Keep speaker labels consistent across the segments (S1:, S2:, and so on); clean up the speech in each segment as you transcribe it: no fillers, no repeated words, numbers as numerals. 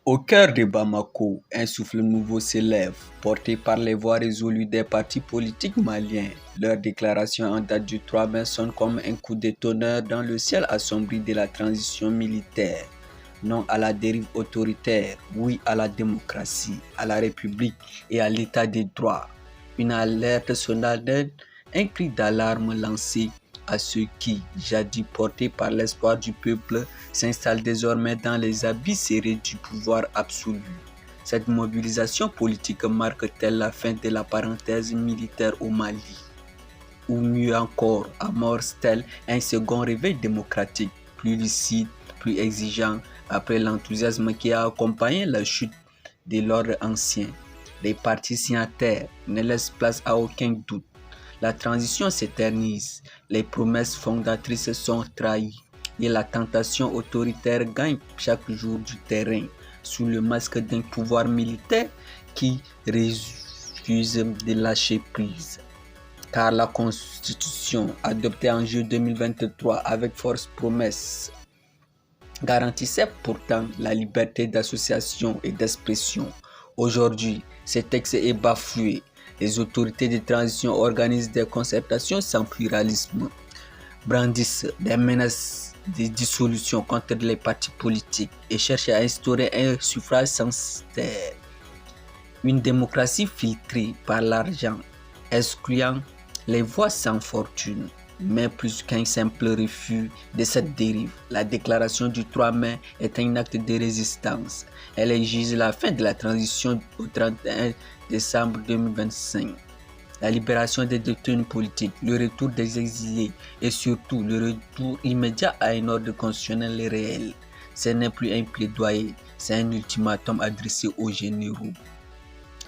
S1: Au cœur de Bamako, un souffle nouveau s'élève, porté par les voix résolues des partis politiques maliens. Leur déclaration en date du 3 mai sonne comme un coup de tonnerre dans le ciel assombri de la transition militaire. Non à la dérive autoritaire, oui à la démocratie, à la République et à l'état de droit. Une alerte solennelle, un cri d'alarme lancé à ceux qui, jadis portés par l'espoir du peuple, s'installent désormais dans les habits serrés du pouvoir absolu. Cette mobilisation politique marque-t-elle la fin de la parenthèse militaire au Mali? Ou mieux encore, amorce-t-elle un second réveil démocratique, plus lucide, plus exigeant, après l'enthousiasme qui a accompagné la chute de l'ordre ancien? Les partis signataires ne laissent place à aucun doute. La transition s'éternise, les promesses fondatrices sont trahies et la tentation autoritaire gagne chaque jour du terrain sous le masque d'un pouvoir militaire qui refuse de lâcher prise. Car la Constitution, adoptée en juillet 2023 avec force promesse, garantissait pourtant la liberté d'association et d'expression. Aujourd'hui, ce texte est bafoué. Les autorités de transition organisent des concertations sans pluralisme, brandissent des menaces de dissolution contre les partis politiques et cherchent à instaurer un suffrage censitaire. Une démocratie filtrée par l'argent, excluant les voix sans fortune. Mais plus qu'un simple refus de cette dérive, la déclaration du 3 mai est un acte de résistance. Elle exige la fin de la transition au 31 décembre 2025, la libération des détenus politiques, le retour des exilés et surtout le retour immédiat à un ordre constitutionnel réel. Ce n'est plus un plaidoyer, c'est un ultimatum adressé aux généraux.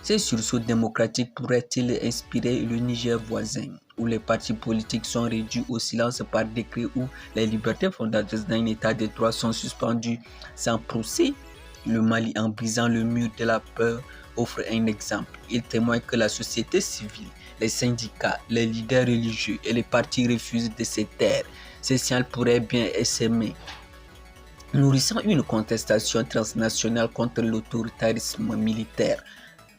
S1: Ces sursauts démocratiques pourraient-ils inspirer le Niger voisin, où les partis politiques sont réduits au silence par décret, où les libertés fondatrices d'un état de droit sont suspendues sans procès? Le Mali, en brisant le mur de la peur, offre un exemple. Il témoigne que la société civile, les syndicats, les leaders religieux et les partis refusent de se taire. Ces signaux pourraient bien s'aimer, nourrissant une contestation transnationale contre l'autoritarisme militaire.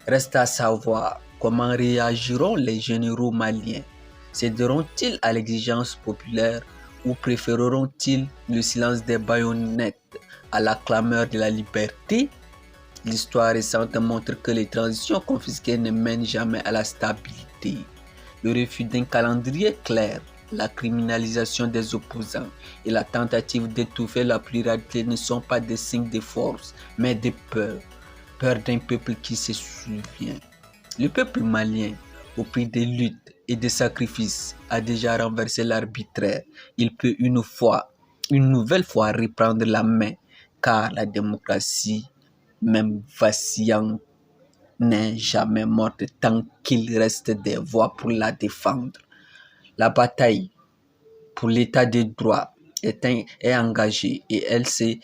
S1: Reste à savoir comment réagiront les généraux maliens. Céderont-ils à l'exigence populaire ou préféreront-ils le silence des baïonnettes à la clameur de la liberté? L'histoire récente montre que les transitions confisquées ne mènent jamais à la stabilité. Le refus d'un calendrier clair, la criminalisation des opposants et la tentative d'étouffer la pluralité ne sont pas des signes de force, mais de peur. Peur d'un peuple qui se souvient. Le peuple malien, au prix des luttes et des sacrifices, a déjà renversé l'arbitraire. Il peut une nouvelle fois reprendre la main, car la démocratie, même vacillante, n'est jamais morte tant qu'il reste des voix pour la défendre. La bataille pour l'état de droit est engagée et elle se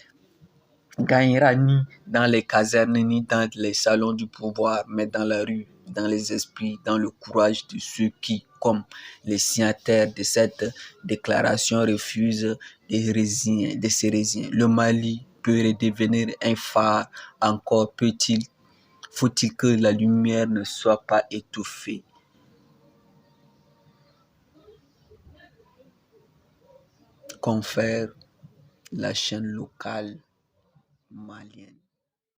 S1: gagnera ni dans les casernes ni dans les salons du pouvoir, mais dans la rue, dans les esprits, dans le courage de ceux qui, comme les signataires de cette déclaration, refusent de se résigner. Le Mali peut redevenir un phare, encore faut-il que la lumière ne soit pas étouffée. Confère la chaîne locale malienne.